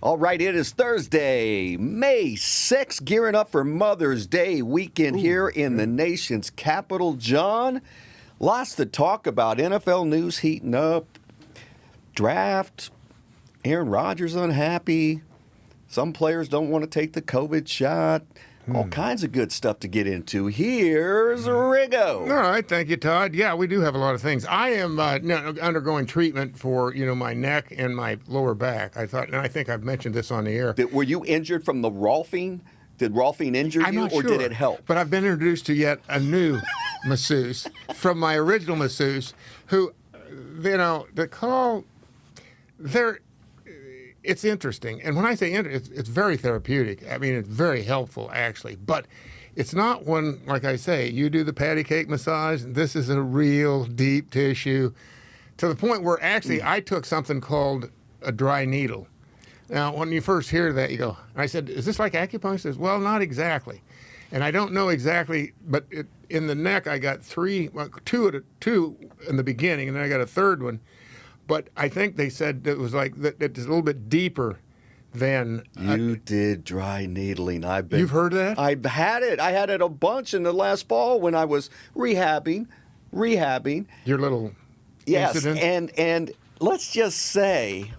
All right, it is Thursday, May 6th, gearing up for Mother's Day weekend here in the nation's capital. John, lots to talk about. NFL news heating up, draft, Aaron Rodgers unhappy, some players don't want to take the COVID shot. All kinds of good stuff to get into. Here's Riggo. All right, thank you, Todd. Yeah, we do have a lot of things. I am undergoing treatment for my neck and my lower back. I think I've mentioned this on the air. Were you injured from the Rolfing? Did Rolfing injure I'm you, not or sure, did it help? But I've been introduced to yet a new masseuse from my original masseuse, who, the call, it's interesting. And when I say it's very therapeutic. I mean, it's very helpful, actually. But it's not one, like I say, you do the patty cake massage. This is a real deep tissue to the point where actually I took something called a dry needle. Now, when you first hear that, you go, I said, is this like acupuncture? Says, well, not exactly. And I don't know exactly, but in the neck, I got two in the beginning, and then I got a third one. But I think they said it was like that. It's a little bit deeper than you did dry needling. You've heard that? I've had it. I had it a bunch in the last fall when I was rehabbing. Your little incident? and let's just say,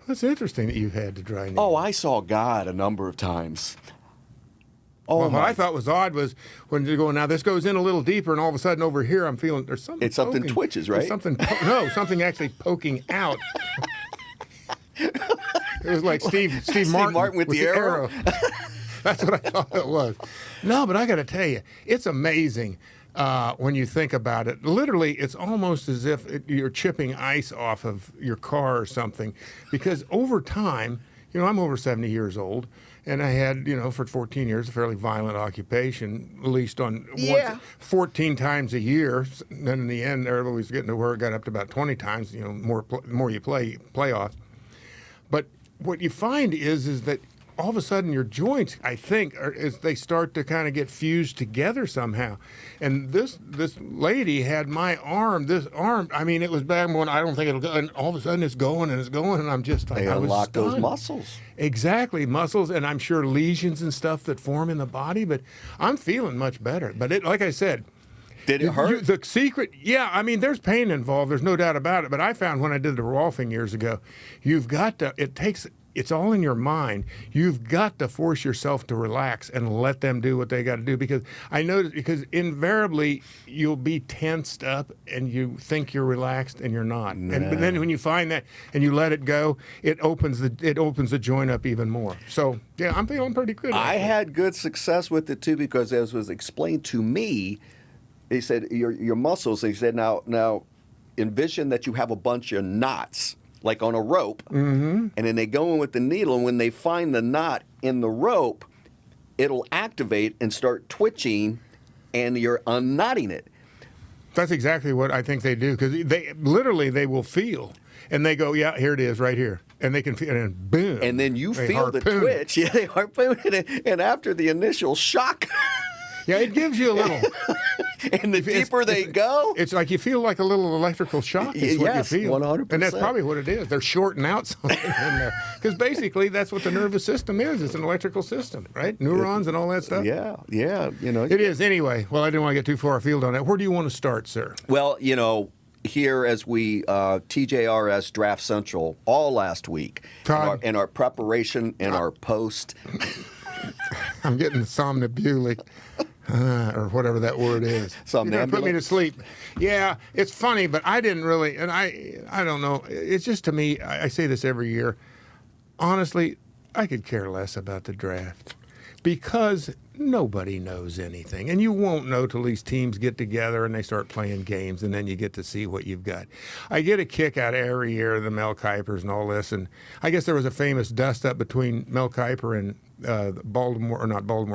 that's interesting that you had to dry needle. Oh, I saw God a number of times. What I thought was odd was when you're going, now this goes in a little deeper, and all of a sudden over here I'm feeling there's something. It's something poking. twitches, right? Something actually poking out. It was like Steve Martin with the arrow. That's what I thought it was. No, but I got to tell you, it's amazing when you think about it. Literally, it's almost as if you're chipping ice off of your car or something, because over time, I'm over 70 years old. And I had, for 14 years, a fairly violent occupation, at least once, 14 times a year. And then in the end, there was getting to where it got up to about 20 times, more you play playoffs. But what you find is that all of a sudden your joints, I think, they start to kind of get fused together somehow. And this lady had my arm, I mean, it was bad when I don't think it'll go, and all of a sudden it's going, and I'm just like, they I was unlock stunned. those muscles. Exactly, muscles, and I'm sure lesions and stuff that form in the body, but I'm feeling much better. But like I said, did it hurt? The secret, I mean, there's pain involved, there's no doubt about it, but I found when I did the Rolfing years ago, it's all in your mind. You've got to force yourself to relax and let them do what they got to do, because I noticed, because invariably you'll be tensed up and you think you're relaxed and you're not. Nah. But then when you find that and you let it go, it opens the joint up even more. So yeah, I'm feeling pretty good. I had good success with it too, because as was explained to me, they said your muscles. They said now envision that you have a bunch of knots, like on a rope, and then they go in with the needle, and when they find the knot in the rope, it'll activate and start twitching, and you're unknotting it. That's exactly what I think they do, because they will feel, and they go, yeah, here it is, right here, and they can feel, and then boom, and then you feel the twitch. Yeah, they harpoon it, and after the initial shock. Yeah, it gives you a little. And the deeper they go, it's like you feel like a little electrical shock. Is what you feel. 100%. And that's probably what it is. They're shorting out something in there, because basically that's what the nervous system is. It's an electrical system, right? Neurons and all that stuff. Yeah. It is anyway. Well, I didn't want to get too far afield on that. Where do you want to start, sir? Well, here as we TJRS Draft Central all last week, Todd, in our preparation and our post. I'm getting somnambulic. Or whatever that word is. You're going to put me to sleep. Yeah, it's funny, but I didn't really, and I don't know. It's just, to me, I say this every year. Honestly, I could care less about the draft, because nobody knows anything. And you won't know till these teams get together and they start playing games, and then you get to see what you've got. I get a kick out of every year, the Mel Kipers and all this. And I guess there was a famous dust-up between Mel Kiper and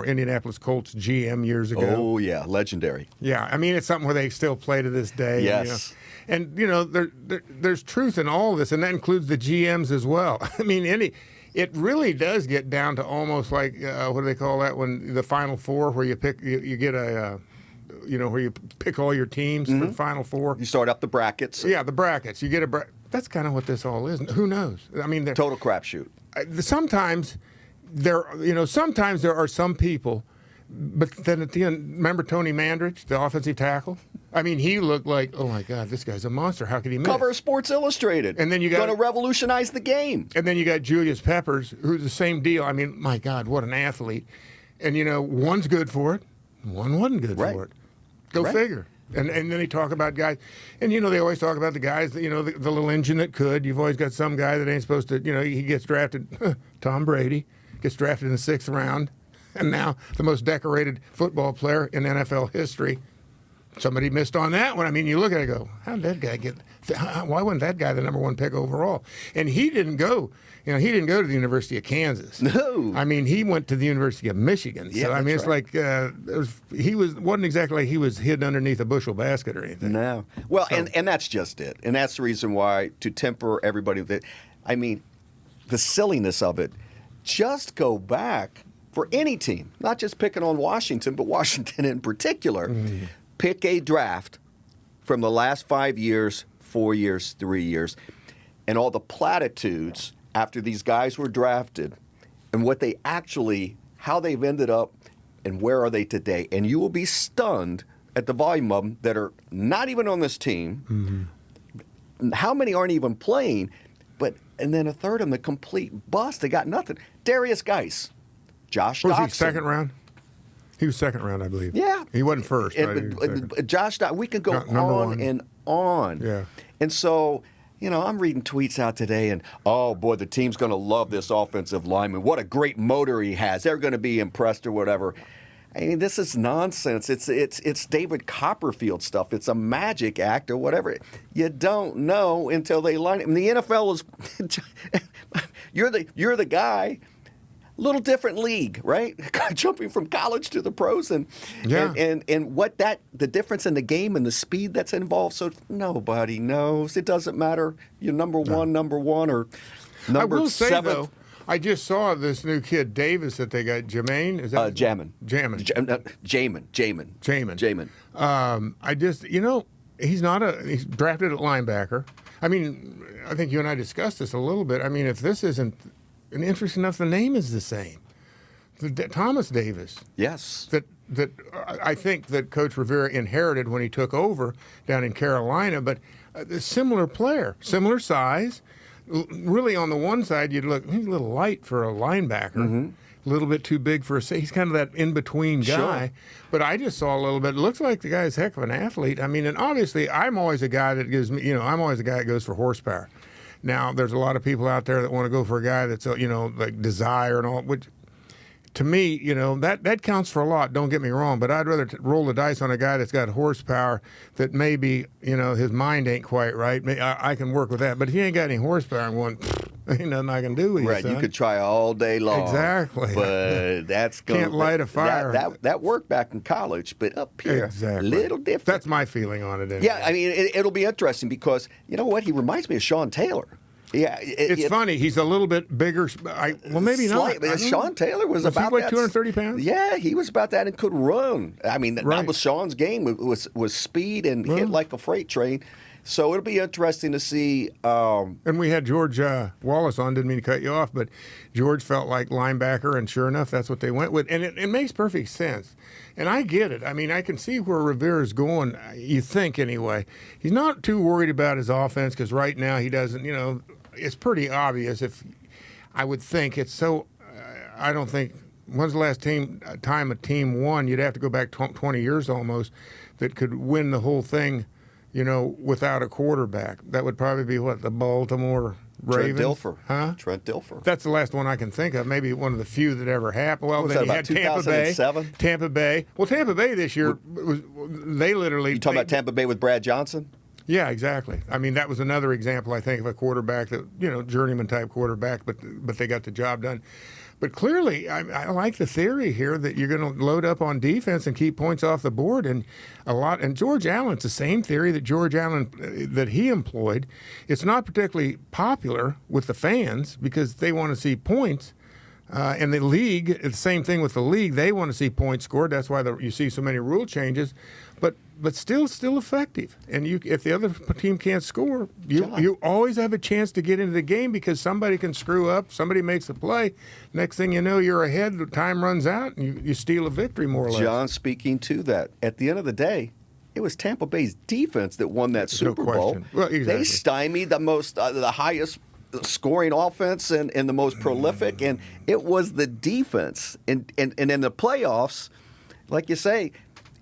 Indianapolis Colts GM years ago. Oh, yeah, legendary. Yeah, I mean, it's something where they still play to this day. Yes. And there's truth in all of this, and that includes the GMs as well. I mean, it really does get down to almost like, what do they call that, when the Final Four, where you pick, you get a, where you pick all your teams for the Final Four. You start up the brackets. Yeah, the brackets. You get that's kind of what this all is. Who knows? I mean, total crapshoot. sometimes sometimes there are some people, but then at the end, remember Tony Mandrich, the offensive tackle? I mean, he looked like, oh my God, this guy's a monster. How could he miss? Cover of Sports Illustrated. And then you got going to revolutionize the game. And then you got Julius Peppers, who's the same deal. I mean, my God, what an athlete. And one's good for it, one wasn't good for it. Go figure. And then they talk about guys, and they always talk about the guys that, the little engine that could. You've always got some guy that ain't supposed to, he gets drafted. Tom Brady gets drafted in the 6th round, and now the most decorated football player in NFL history. Somebody missed on that one. I mean, you look at it and go, how did that guy get? Why wasn't that guy the number 1 pick overall? And he didn't go. He didn't go to the University of Kansas. No. I mean, he went to the University of Michigan. Yeah, so I mean, it's right. like wasn't exactly like he was hidden underneath a bushel basket or anything. No. Well, and that's just it. And that's the reason why, to temper everybody with it, I mean, the silliness of it. Just go back for any team, not just picking on Washington, but Washington in particular. Mm-hmm. Pick a draft from the last 5 years, 4 years, 3 years, and all the platitudes after these guys were drafted and what they actually, how they've ended up and where are they today. And you will be stunned at the volume of them that are not even on this team. Mm-hmm. How many aren't even playing? And then a third of them, the complete bust. They got nothing. Darius Geis, Josh Doctson. Was he 2nd round? He was 2nd round, I believe. Yeah. He wasn't first. Josh Doctson, we can go on and on. Yeah. And so, I'm reading tweets out today, and, oh, boy, the team's going to love this offensive lineman. What a great motor he has. They're going to be impressed or whatever. I mean, this is nonsense. It's David Copperfield stuff. It's a magic act or whatever. You don't know until they line it. And the NFL is you're the guy. Little different league, right? Jumping from college to the pros and what the difference in the game and the speed that's involved. So nobody knows. It doesn't matter. You're number one, or number I will say, 7th. though, I just saw this new kid, Davis, that they got. Jamin? Is that Jamin. Jamin. He's drafted at linebacker. I mean, I think you and I discussed this a little bit. I mean, if this isn't, and interesting enough, the name is the same. Thomas Davis. Yes. That I think that Coach Rivera inherited when he took over down in Carolina, but a similar player, similar size. Really, on the one side, you'd look, he's a little light for a linebacker, a little bit too big for a safety. He's kind of that in-between guy. Sure. But I just saw a little bit. It looks like the guy's a heck of an athlete. I mean, and obviously, I'm always a guy that gives me, I'm always a guy that goes for horsepower. Now, there's a lot of people out there that want to go for a guy that's, like Desire and all, which to me, that counts for a lot, don't get me wrong, but I'd rather roll the dice on a guy that's got horsepower that maybe, his mind ain't quite right. I can work with that. But if you ain't got any horsepower, I'm going, ain't nothing I can do with you, right, son. you could try all day long. Exactly. But that's going Can't light a fire. That worked back in college, but up here, exactly. Little different. That's my feeling on it. Anyway. Yeah, I mean, it'll be interesting because, you know what, he reminds me of Sean Taylor. Yeah, it's funny. He's a little bit bigger. Well, maybe not. Sean Taylor was about he like 230 pounds. Yeah, he was about that and could run. I mean, that was Sean's game was speed and hit like a freight train. So it'll be interesting to see. And we had George Wallace on. Didn't mean to cut you off, but George felt like linebacker, and sure enough, that's what they went with. And it makes perfect sense. And I get it. I mean, I can see where Rivera's going, you think anyway. He's not too worried about his offense because right now he doesn't, it's pretty obvious. If I would think it's so, I don't think, when's the last time a team won? You'd have to go back 20 years almost that could win the whole thing, without a quarterback. That would probably be the Baltimore Ravens. Trent Dilfer. Huh? Trent Dilfer. That's the last one I can think of. Maybe one of the few that ever happened. Well, was then that you about had 2007? Tampa Bay. Well, Tampa Bay this year, they literally. You talking about Tampa Bay with Brad Johnson? Yeah, exactly. I mean, that was another example, I think, of a quarterback that, journeyman type quarterback, but they got the job done. But clearly, I like the theory here that you're going to load up on defense and keep points off the board, and George Allen's the same theory that he employed. It's not particularly popular with the fans because they want to see points. And the league, the same thing with the league. They want to see points scored. That's why you see so many rule changes. But but still effective. And if the other team can't score, you always have a chance to get into the game because somebody can screw up, somebody makes a play. Next thing you know, you're ahead, the time runs out, and you steal a victory more or less. John, speaking to that, at the end of the day, it was Tampa Bay's defense that won that Super Bowl. Well, exactly. They stymied the highest scoring offense and the most prolific, and it was the defense. And in the playoffs, like you say,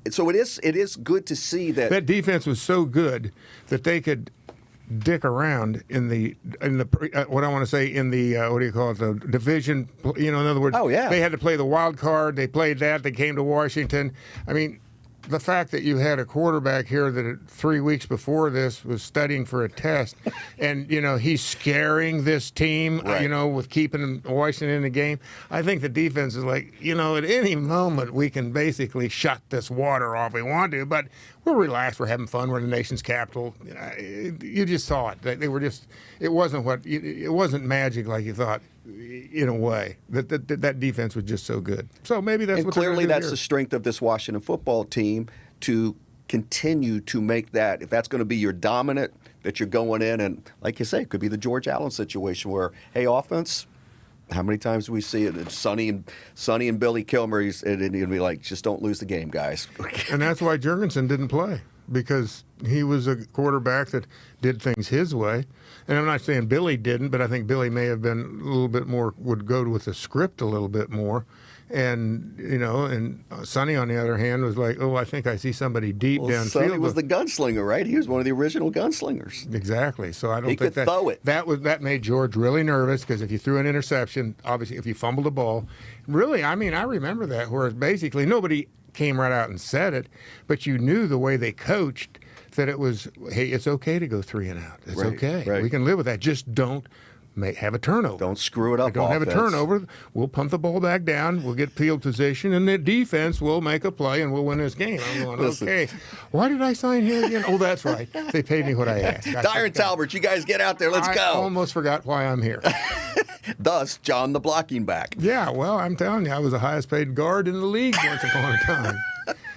so it is good to see that defense was so good that they could dick around in the what I want to say in the what do you call it, the division, in other words, they had to play the wild card. They played that. They came to Washington. I mean, the fact that you had a quarterback here that 3 weeks before this was studying for a test, and he's scaring this team, right. With keeping Washington in the game. I think the defense is like, at any moment we can basically shut this water off. We want to, but we're relaxed. We're having fun. We're in the nation's capital. You just saw it. They were just. It wasn't magic like you thought. In a way, that defense was just so good. So maybe that's what clearly that's here. the strength of this Washington football team to continue to make that. If that's going to be your dominant, that you're going in and, like you say, it could be the George Allen situation where, hey, offense. How many times do we see it? It's Sonny and Billy Kilmer, and he'll be like, just don't lose the game, guys. And that's why Jurgensen didn't play, because he was a quarterback that did things his way. And I'm not saying Billy didn't, but I think Billy may have been a little bit more, would go with the script a little bit more. And, and Sonny, on the other hand, was like, I think I see somebody deep downfield. Sonny was the gunslinger, right? He was one of the original gunslingers. Exactly. So I don't he think could throw it. That made George really nervous, because if you threw an interception, obviously if you fumbled the ball, really, I remember that, whereas basically nobody came right out and said it, but you knew the way they coached that it was, hey, it's okay to go 3 and out. It's okay. Right. We can live with that. Just don't have a turnover. Don't screw it up. Don't have a turnover. We'll pump the ball back down. We'll get field position, and the defense will make a play, and we'll win this game. I'm going, okay. Why did I sign here again? Oh, that's right. They paid me what I asked. Dyer and Talbert, you guys get out there. Let's go. I almost forgot why I'm here. Thus, John the blocking back. Yeah, well, I'm telling you, I was the highest paid guard in the league once upon a time.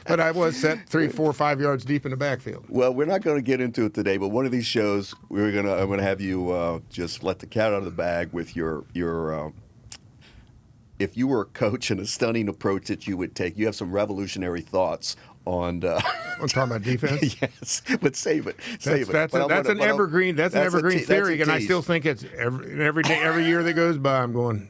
But I was set 3, 4, 5 yards deep in the backfield. Well, we're not going to get into it today, but one of these shows, I'm going to have you just let the cat out of the bag with your if you were a coach and a stunning approach that you would take. You have some revolutionary thoughts on. I'm talking about defense. Yes, but save it. That's an evergreen theory, and I still think it's every year that goes by. I'm going,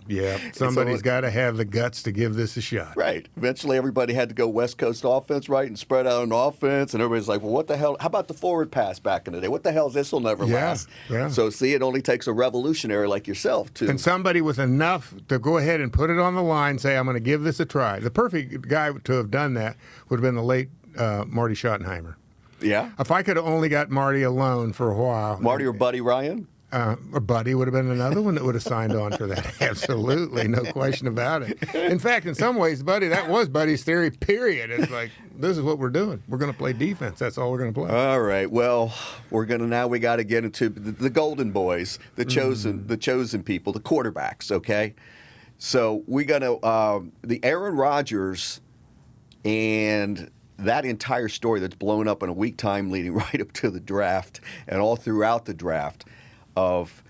somebody's got to have the guts to give this a shot. Right. Eventually, everybody had to go West Coast offense, right, and spread out on offense, and everybody's like, well, what the hell? How about the forward pass back in the day? What the hell is this? Will never last. Yeah. So see, it only takes a revolutionary like yourself to. And somebody with enough to go ahead and put it on the line, say, I'm going to give this a try. The perfect guy to have done that would have been the late Marty Schottenheimer. Yeah. If I could have only got Marty alone for a while. Marty or Buddy Ryan? Or Buddy would have been another one that would have signed on for that. Absolutely, no question about it. In fact, in some ways, that was Buddy's theory, period. It's like, this is what we're doing. We're going to play defense. That's all we're going to play. All right. Well, we got to get into the golden boys, the chosen people, the quarterbacks, okay? So we're going to the Aaron Rodgers and that entire story that's blown up in a week time leading right up to the draft and all throughout the draft of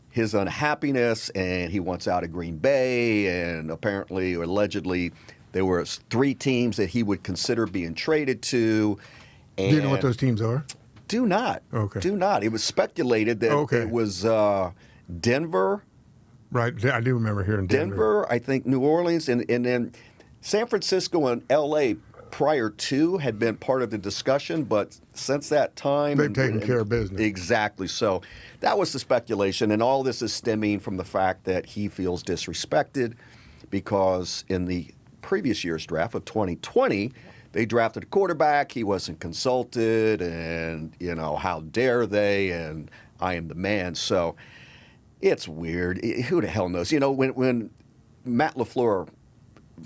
his unhappiness, and he wants out of Green Bay, and apparently or allegedly there were 3 teams that he would consider being traded to. And do you know what those teams are? Do not. Okay. Do not. It was speculated that it was Denver. Right. I do remember hearing Denver, I think New Orleans, and then San Francisco and L.A. prior to had been part of the discussion, but since that time they've taken care of business. Exactly. So that was the speculation, and all this is stemming from the fact that he feels disrespected because in the previous year's draft of 2020, they drafted a quarterback. He wasn't consulted, and how dare they? And I am the man. So it's weird. Who the hell knows? When Matt LaFleur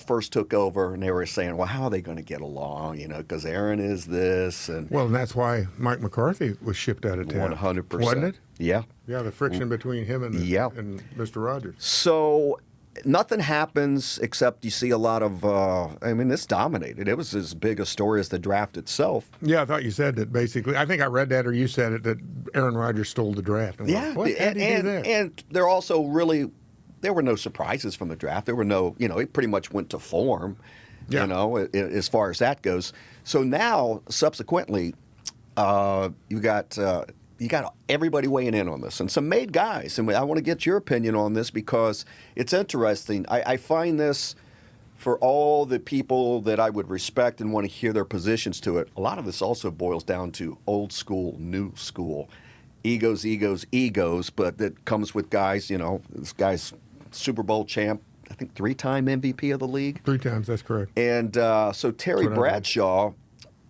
first took over, and they were saying, well, how are they going to get along, because Aaron is this. And that's why Mike McCarthy was shipped out of town. 100%. Wasn't it? Yeah. Yeah, the friction between him and Mr. Rodgers. So nothing happens except you see a lot of. It's dominated. It was as big a story as the draft itself. Yeah, I thought you said that basically. I think I read that or you said it, that Aaron Rodgers stole the draft. And Yeah, what? How did he do that? And there also there were no surprises from the draft. There were no, it pretty much went to form, Yeah. as far as that goes. So now, subsequently, you got everybody weighing in on this, and some made guys. And I want to get your opinion on this because it's interesting. I find this, for all the people that I would respect and want to hear their positions to it, a lot of this also boils down to old school, new school. Egos, egos, egos, but that comes with guys, this guy's Super Bowl champ, I think 3-time MVP of the league. 3 times, that's correct. And so Terry Bradshaw,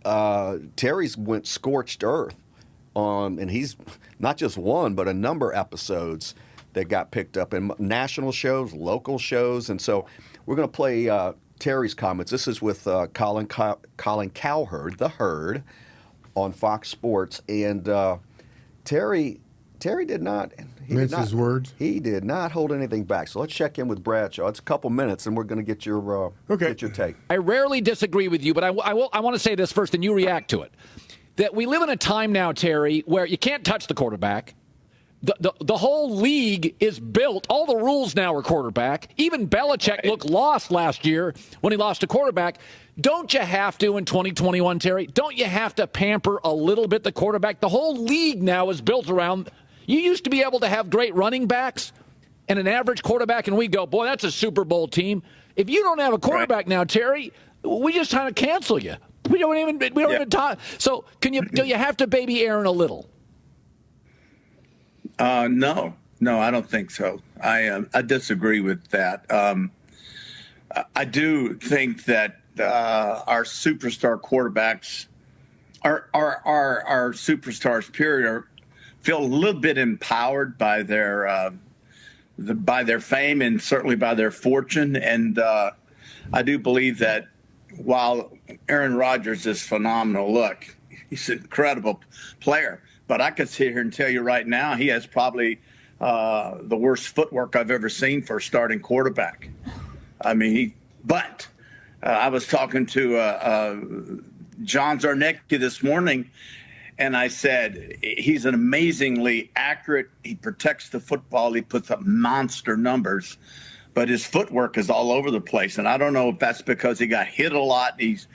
Terry's went scorched earth and he's not just one, but a number of episodes that got picked up in national shows, local shows. And so we're going to play Terry's comments. This is with Colin Cowherd, The Herd, on Fox Sports. And Terry did not mince his words. He did not hold anything back. So let's check in with Bradshaw. It's a couple minutes, and we're going to get your take. I rarely disagree with you, but I want to say this first, and you react to it. That we live in a time now, Terry, where you can't touch the quarterback. The whole league is built. All the rules now are quarterback. Even Belichick looked lost last year when he lost a quarterback. Don't you have to in 2021, Terry? Don't you have to pamper a little bit the quarterback? The whole league now is built around. You used to be able to have great running backs and an average quarterback, and we go, boy, that's a Super Bowl team. If you don't have a quarterback now, Terry, we just kind of cancel you. We don't even talk. So do you have to baby Aaron a little? No, I don't think so. I disagree with that. I do think that our superstar quarterbacks, our superstars, period, feel a little bit empowered by their fame and certainly by their fortune. And I do believe that while Aaron Rodgers is phenomenal, look, he's an incredible player. But I could sit here and tell you right now, he has probably the worst footwork I've ever seen for a starting quarterback. I mean, I was talking to John Zarnecki this morning, and I said he's an amazingly accurate. He protects the football. He puts up monster numbers, but his footwork is all over the place. And I don't know if that's because he got hit a lot. He's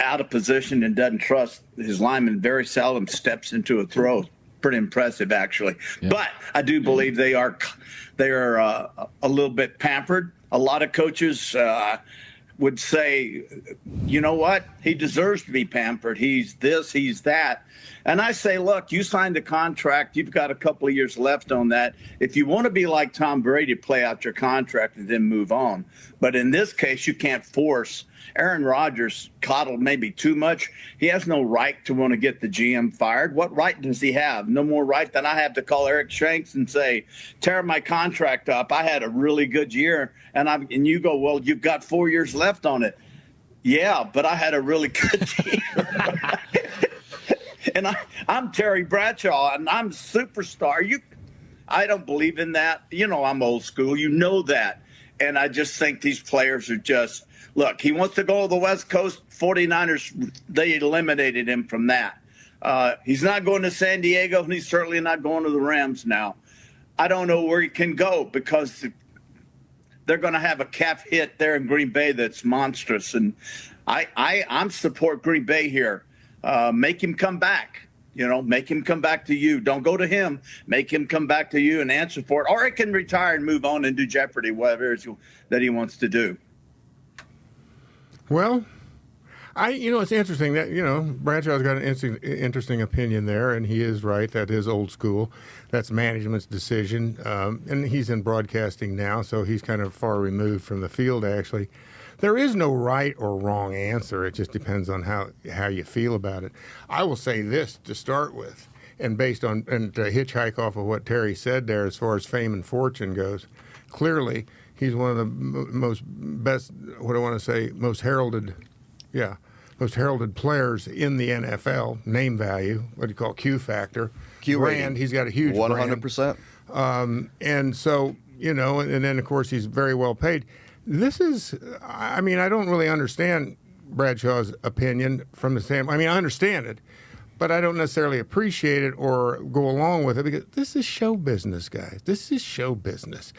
out of position and doesn't trust his lineman. Very seldom steps into a throw. Pretty impressive, actually. Yeah. But I do believe they are a little bit pampered. A lot of coaches would say, you know what? He deserves to be pampered. He's this, he's that. And I say, look, you signed a contract. You've got a couple of years left on that. If you want to be like Tom Brady, play out your contract and then move on. But in this case, you can't force. Aaron Rodgers coddled maybe too much. He has no right to want to get the GM fired. What right does he have? No more right than I have to call Eric Shanks and say, tear my contract up. I had a really good year. And you go, well, you've got 4 years left on it. Yeah, but I had a really good year. And I'm Terry Bradshaw, and I'm a superstar. I don't believe in that. I'm old school. You know that. And I just think these players are just, look, he wants to go to the West Coast. 49ers, they eliminated him from that. He's not going to San Diego, and he's certainly not going to the Rams now. I don't know where he can go because they're going to have a cap hit there in Green Bay that's monstrous. And I'm support Green Bay here. Make him come back. Make him come back to you. Don't go to him. Make him come back to you and answer for it. Or he can retire and move on and do Jeopardy, whatever it is that he wants to do. Well, it's interesting that, Bradshaw's got an interesting opinion there, and he is right. That is old school. That's management's decision. And he's in broadcasting now, so he's kind of far removed from the field, actually. There is no right or wrong answer. It just depends on how you feel about it. I will say this to start with, and based on, and to hitchhike off of what Terry said there as far as fame and fortune goes, clearly he's one of the most heralded players in the NFL, name value, what do you call Q factor. Q brand. rating. He's got a huge 100%. And so and then, of course, he's very well paid. This is, I mean, I don't really understand Bradshaw's opinion from the standpoint. I mean, I understand it, but I don't necessarily appreciate it or go along with it because this is show business, guys. This is show business.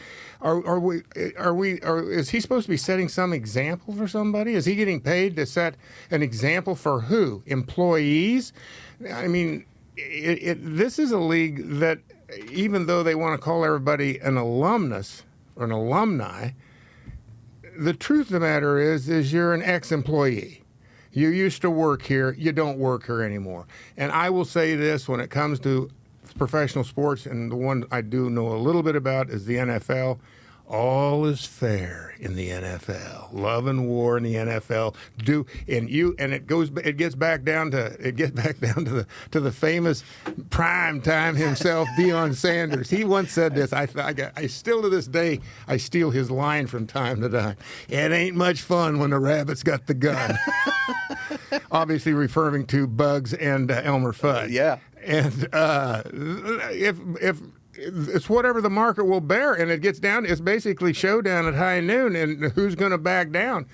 Is he supposed to be setting some example for somebody? Is he getting paid to set an example for who? Employees? I mean, this is a league that, even though they want to call everybody an alumnus or an alumni, the truth of the matter is you're an ex-employee. You used to work here. You don't work here anymore. And I will say this, when it comes to professional sports, and the one I do know a little bit about is the NFL, all is fair in the NFL. Love and war in the NFL. It gets back down to the famous prime time himself, Deion Sanders. He once said this. I still to this day I steal his line from time to time. It ain't much fun when the rabbit's got the gun. Obviously referring to Bugs and Elmer Fudd. Yeah. And if it's whatever the market will bear, and it gets down, it's basically showdown at high noon, and who's going to back down?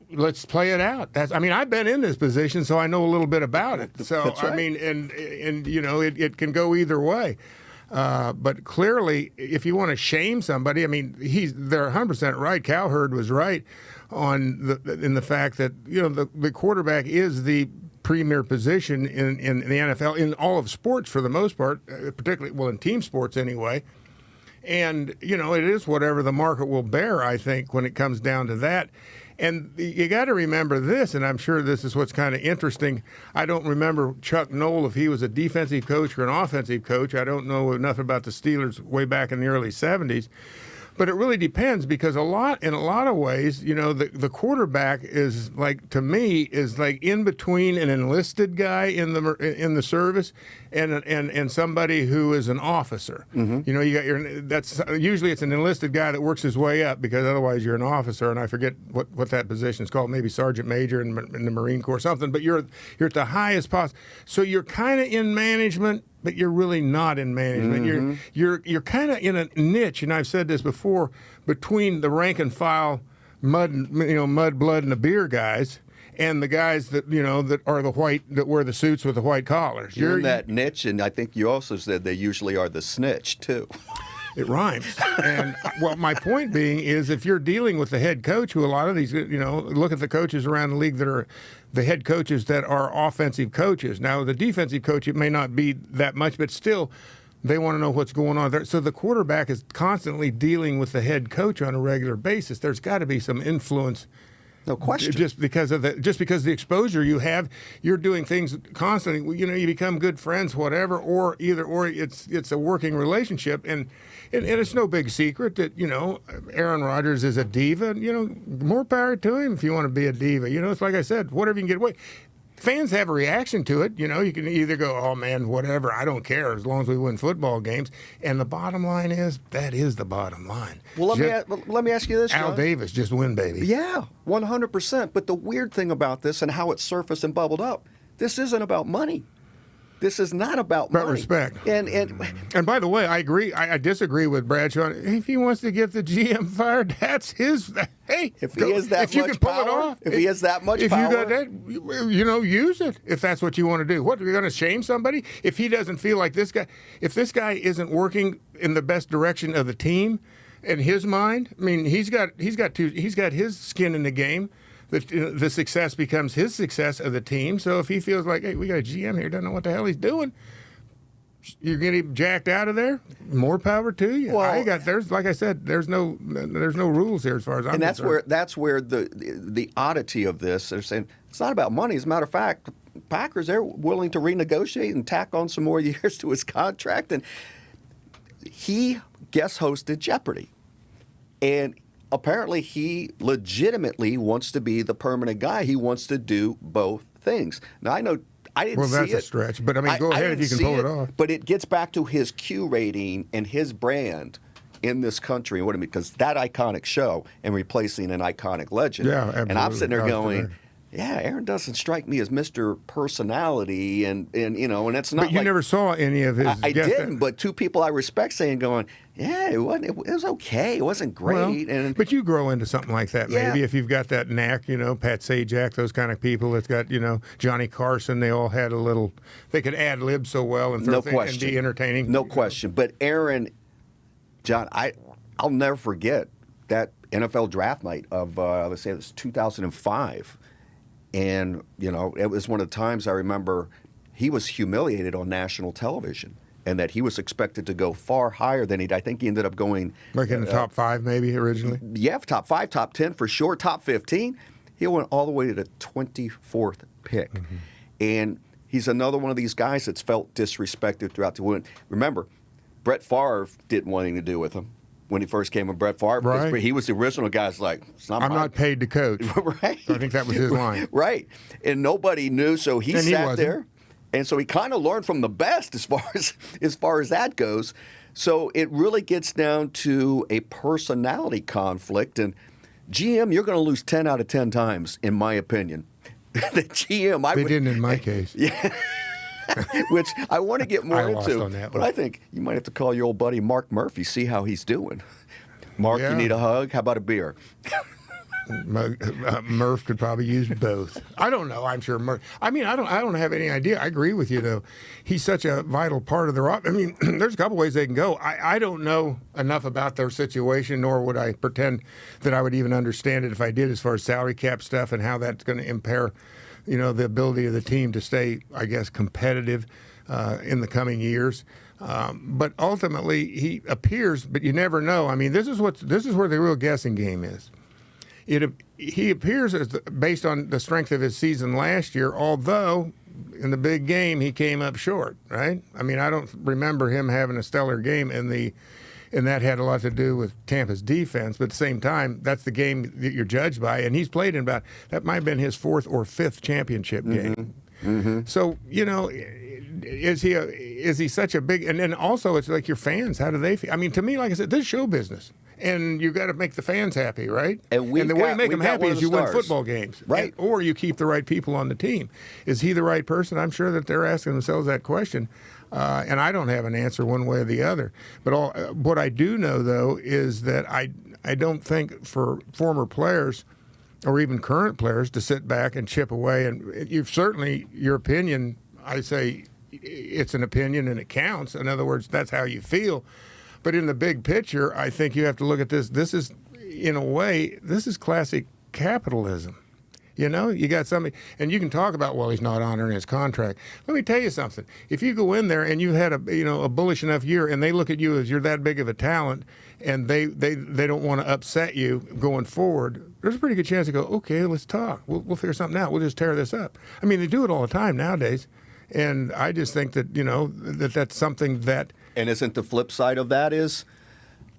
Let's play it out. I've been in this position, so I know a little bit about it. So That's right. I mean, and it can go either way. But clearly, if you want to shame somebody, I mean, they're 100% right. Cowherd was right in the fact that the quarterback is the premier position in the NFL, in all of sports for the most part, particularly, in team sports anyway. And, it is whatever the market will bear, I think, when it comes down to that. And you got to remember this, and I'm sure this is what's kind of interesting. I don't remember Chuck Noll, if he was a defensive coach or an offensive coach. I don't know enough about the Steelers way back in the early 70s. But it really depends, because in a lot of ways, the quarterback is like in between an enlisted guy in the service and somebody who is an officer. Mm-hmm. Usually it's an enlisted guy that works his way up, because otherwise you're an officer, and I forget what that position is called, maybe Sergeant Major in the Marine Corps or something. But you're at the highest possible, so you're kind of in management, but you're really not in management. Mm-hmm. You're kind of in a niche, and I've said this before, between the rank and file mud, blood, and the beer guys, and the guys that are the white, that wear the suits with the white collars. You're in that niche, and I think you also said they usually are the snitch too. It rhymes. And my point being is, if you're dealing with the head coach, who a lot of these, look at the coaches around the league that are the head coaches that are offensive coaches. Now, the defensive coach, it may not be that much, but still, they want to know what's going on there. So the quarterback is constantly dealing with the head coach on a regular basis. There's got to be some influence. No question. Just because of the exposure you have, you're doing things constantly. You become good friends, whatever, or it's a working relationship, and it's no big secret that Aaron Rodgers is a diva. More power to him if you want to be a diva. It's like I said, whatever you can get away. Fans have a reaction to it. You can either go, oh, man, whatever, I don't care, as long as we win football games. And the bottom line is, that is the bottom line. Well, let me ask you this, John. Al Davis, just win, baby. Yeah, 100%. But the weird thing about this and how it surfaced and bubbled up, this isn't about money. This is not about money. But respect. And by the way, I agree. I disagree with Bradshaw. If he wants to get the GM fired, that's his. Hey, if he has that much power, if he has that much power, if you got that, use it. If that's what you want to do, what, you're going to shame somebody if he doesn't feel like this guy? If this guy isn't working in the best direction of the team, in his mind, I mean, he's got his skin in the game. The success becomes his success of the team. So if he feels like, hey, we got a GM here, doesn't know what the hell he's doing, you're getting jacked out of there. More power to you. Well, like I said, there's no rules here as far as I'm concerned. And that's where the oddity of this. They're saying it's not about money. As a matter of fact, Packers, they're willing to renegotiate and tack on some more years to his contract. And he guest hosted Jeopardy, and apparently he legitimately wants to be the permanent guy. He wants to do both things. Now, I know I didn't see it. Well, that's a stretch, but I mean, go ahead if you can pull it off. But it gets back to his Q rating and his brand in this country. What I mean, because that iconic show and replacing an iconic legend. Yeah, absolutely. And I'm sitting there going, yeah, Aaron doesn't strike me as Mr. Personality, and it's not. But you like, never saw any of his. I didn't, but two people I respect going, yeah, it was okay. It wasn't great. Well, but you grow into something like that, maybe, if you've got that knack, Pat Sajak, those kind of people. It's got, Johnny Carson. They all had they could ad lib so well and no question, and be entertaining. No question. But Aaron, John, I'll never forget that NFL draft night of let's say it was 2005. And, it was one of the times I remember he was humiliated on national television and that he was expected to go far higher than I think he ended up going. Like in the top 5 maybe originally? Yeah, top 5, top 10 for sure, top 15. He went all the way to the 24th pick. Mm-hmm. And he's another one of these guys that's felt disrespected throughout the win. Remember, Brett Favre didn't want anything to do with him when he first came with Brett Favre. Right. He was the original guy's like, I'm not paid to coach. Right. So I think that was his line. Right. And nobody knew, so he sat there. And so he kind of learned from the best as far as that goes. So it really gets down to a personality conflict. And GM, you're going to lose 10 out of 10 times, in my opinion. The GM, they didn't in my case. Yeah. Which I want to get more into. On that but one. I think you might have to call your old buddy Mark Murphy, see how he's doing. Mark, you need a hug? How about a beer? Murph could probably use both. I don't know. I'm sure Murph. I don't have any idea. I agree with you, though. He's such a vital part of their. There's a couple ways they can go. I don't know enough about their situation, nor would I pretend that I would even understand it if I did, as far as salary cap stuff and how that's going to impair, the ability of the team to stay, I guess, competitive in the coming years. But ultimately, he appears. But you never know. This is where the real guessing game is. He appears based on the strength of his season last year, although in the big game he came up short, right? I don't remember him having a stellar game, and that had a lot to do with Tampa's defense. But at the same time, that's the game that you're judged by, and he's played in that might have been his 4th or 5th championship game. Mm-hmm. So, is he such a big, and then also it's like your fans, how do they feel? To me, like I said, this is show business. And you got to make the fans happy, right? And the way you make them happy is you win football games, right? Or you keep the right people on the team. Is he the right person? I'm sure that they're asking themselves that question, and I don't have an answer one way or the other. But what I do know, though, is that I don't think for former players or even current players to sit back and chip away. And you've certainly, your opinion, I say it's an opinion and it counts. In other words, that's how you feel. But in the big picture, I think you have to look at this. This is, in a way, this is classic capitalism. You got somebody, and you can talk about, well, he's not honoring his contract. Let me tell you something. If you go in there and you had a bullish enough year, and they look at you as you're that big of a talent, and they don't want to upset you going forward, there's a pretty good chance to go, okay, let's talk. We'll figure something out. We'll just tear this up. They do it all the time nowadays, and I just think that that's something that. And isn't the flip side of that is,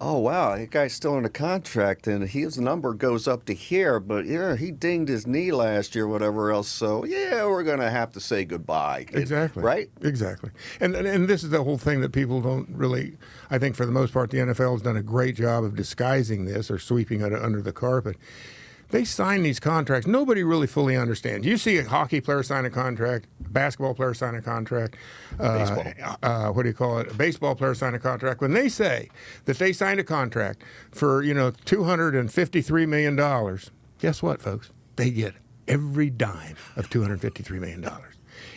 oh, wow, that guy's still under contract, and his number goes up to here, but, he dinged his knee last year, whatever else, so, we're going to have to say goodbye. Exactly. Right? Exactly. And this is the whole thing that people don't really, I think for the most part, the NFL has done a great job of disguising this or sweeping it under the carpet. They sign these contracts. Nobody really fully understands. You see a hockey player sign a contract, a basketball player sign a contract, baseball. A baseball player sign a contract. When they say that they signed a contract for, $253 million, guess what, folks? They get every dime of $253 million.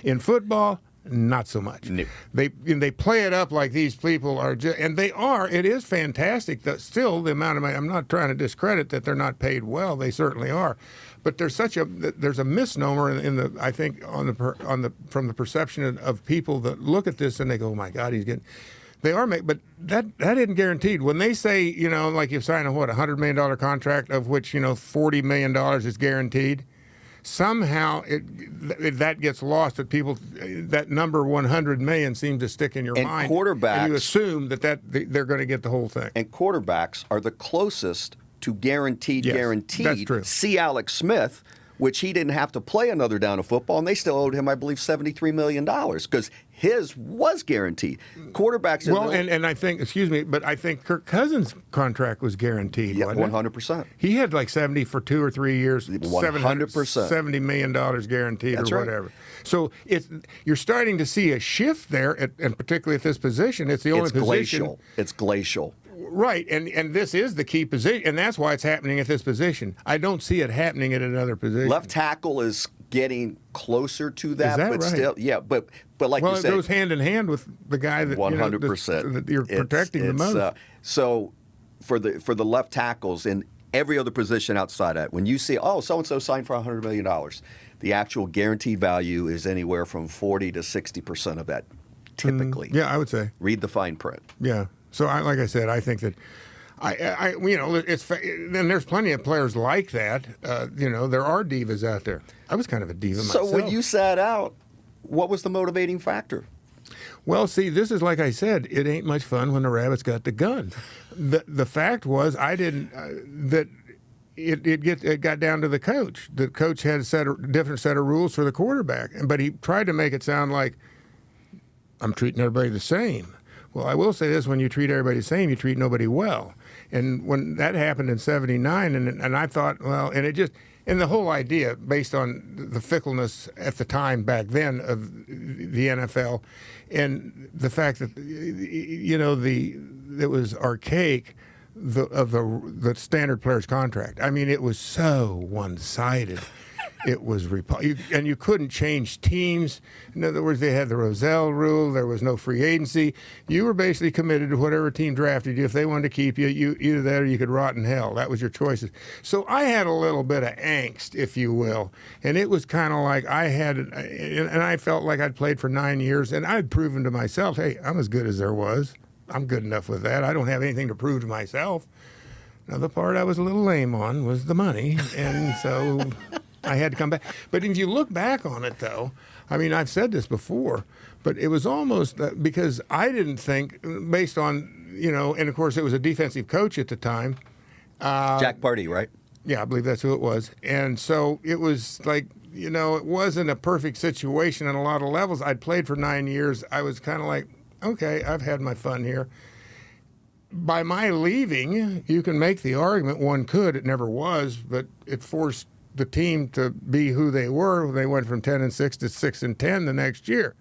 In football, not so much. No. They play it up like these people are, and they are. It is fantastic that still the amount of money. I'm not trying to discredit that they're not paid well. They certainly are, but there's a misnomer in the I think from the perception of people that look at this and they go, oh my God, he's getting. They are but that isn't guaranteed. When they say like you sign a $100 million contract of which $40 million is guaranteed. Somehow that gets lost. That number 100 million seems to stick in your mind. Quarterbacks, and you assume that they're going to get the whole thing. And quarterbacks are the closest to guaranteed. That's true. See Alex Smith which he didn't have to play another down of football, and they still owed him, I believe, $73 million because his was guaranteed. Quarterbacks are and I think, excuse me, but I think Kirk Cousins' contract was guaranteed, yeah, wasn't 100%. it? He had like 70 for 2 or 3 years, 100%. $70 million guaranteed. That's or right. whatever. So you're starting to see a shift there, and particularly at this position. It's the only position. Glacial. It's glacial. Right, and this is the key position, and that's why it's happening at this position. I don't see it happening at another position. Left tackle is getting closer to that, that but right? still, yeah. But like you it said, goes hand in hand with the guy that 100%. that you're protecting the most. So for the left tackles in every other position outside that, when you see, so and so signed for $100 million, the actual guaranteed value is anywhere from 40 to 60% of that, typically. Yeah, I would say. Read the fine print. Yeah. So, like I said, I think that and there's plenty of players like that. There are divas out there. I was kind of a diva myself. So when you sat out, what was the motivating factor? Well, see, this is like I said. It ain't much fun when the rabbit's got the gun. The fact was, I didn't. That it got down to the coach. The coach had a different set of rules for the quarterback, but he tried to make it sound like I'm treating everybody the same. Well, I will say this: when you treat everybody the same, you treat nobody well. And when that happened in '79, and I thought, well, and the whole idea, based on the fickleness at the time back then of the NFL, and the fact that it was archaic of the standard player's contract. I mean, it was so one-sided. It was and you couldn't change teams. In other words, they had the Rozelle rule. There was no free agency. You were basically committed to whatever team drafted you. If they wanted to keep you, either that or you could rot in hell. That was your choices. So I had a little bit of angst, if you will, and it was kind of like and I felt like I'd played for 9 years, and I'd proven to myself, hey, I'm as good as there was. I'm good enough with that. I don't have anything to prove to myself. Now, the part I was a little lame on was the money, and so I had to come back. But if you look back on it, though, I mean, I've said this before, but it was almost because I didn't think, based on, and of course it was a defensive coach at the time. Jack Pardee, right? Yeah, I believe that's who it was. And so it was like, it wasn't a perfect situation on a lot of levels. I'd played for 9 years. I was kind of like, okay, I've had my fun here. By my leaving, you can make the argument, one could, it never was, but it forced the team to be who they were. They went from 10-6 to 6-10 the next year.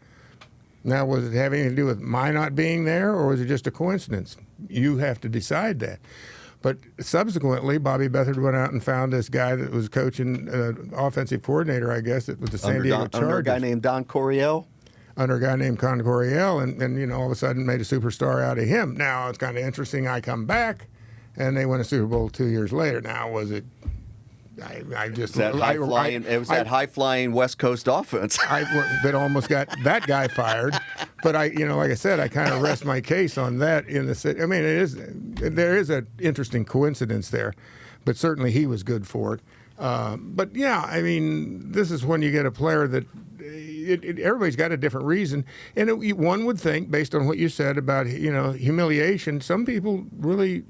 Now, was it have anything to do with my not being there, or was it just a coincidence? You have to decide that. But subsequently, Bobby Beathard went out and found this guy that was coaching, offensive coordinator, I guess, with the San Diego Chargers. Under a guy named Don Coryell? Under a guy named Con Coryell, and all of a sudden made a superstar out of him. Now, it's kind of interesting. I come back, and they win a Super Bowl 2 years later. Now, was it... It was that high-flying West Coast offense that almost got that guy fired. But like I said, I kind of rest my case on that. I mean, there is an interesting coincidence there, but certainly he was good for it. But yeah, I mean, this is when you get a player that everybody's got a different reason, and one would think, based on what you said about humiliation, some people really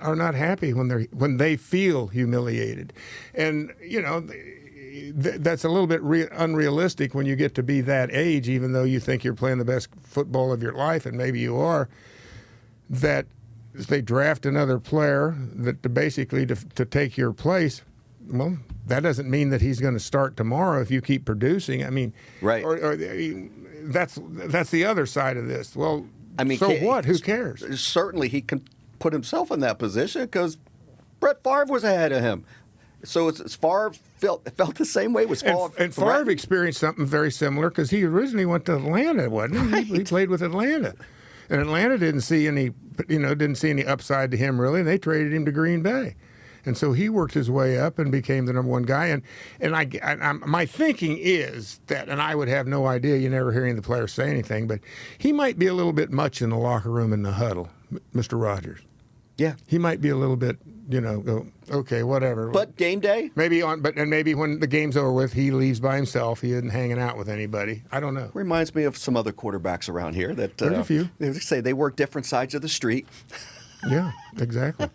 are not happy when they feel humiliated, and that's a little bit unrealistic when you get to be that age, even though you think you're playing the best football of your life, and maybe you are. That if they draft another player that basically to take your place, well, that doesn't mean that he's going to start tomorrow if you keep producing. I mean, right? Or that's the other side of this. Well, I mean, so what? Who cares? Certainly, he can put himself in that position because Brett Favre was ahead of him. So Favre felt the same way. And Favre experienced something very similar because he originally went to Atlanta, wasn't he? Right. He played with Atlanta, and Atlanta didn't see any upside to him really, and they traded him to Green Bay. And so he worked his way up and became the number one guy. And my thinking is that, and I would have no idea, you never hear any of the players say anything, but he might be a little bit much in the locker room in the huddle, Mr. Rodgers. Yeah. He might be a little bit, go, okay, whatever. But game day? Maybe when the game's over with, he leaves by himself. He isn't hanging out with anybody. I don't know. Reminds me of some other quarterbacks around here that there's a few. They say they work different sides of the street. Yeah, exactly.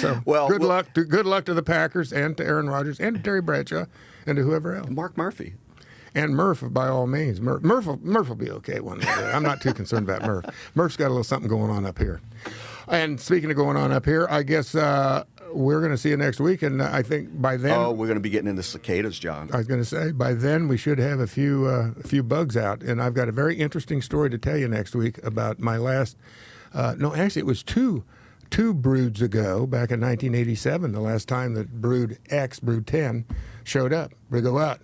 So Well, good luck to the Packers and to Aaron Rodgers and to Terry Bradshaw and to whoever else. Mark Murphy. And Murph, by all means. Murph will be okay one day. I'm not too concerned about Murph. Murph's got a little something going on up here. And speaking of going on up here, I guess we're going to see you next week. And I think by then... Oh, we're going to be getting into cicadas, John. I was going to say, by then we should have a few bugs out. And I've got a very interesting story to tell you next week about my last... no, actually, it was two broods ago, back in 1987, the last time that brood X, brood 10, showed up. Riggo out.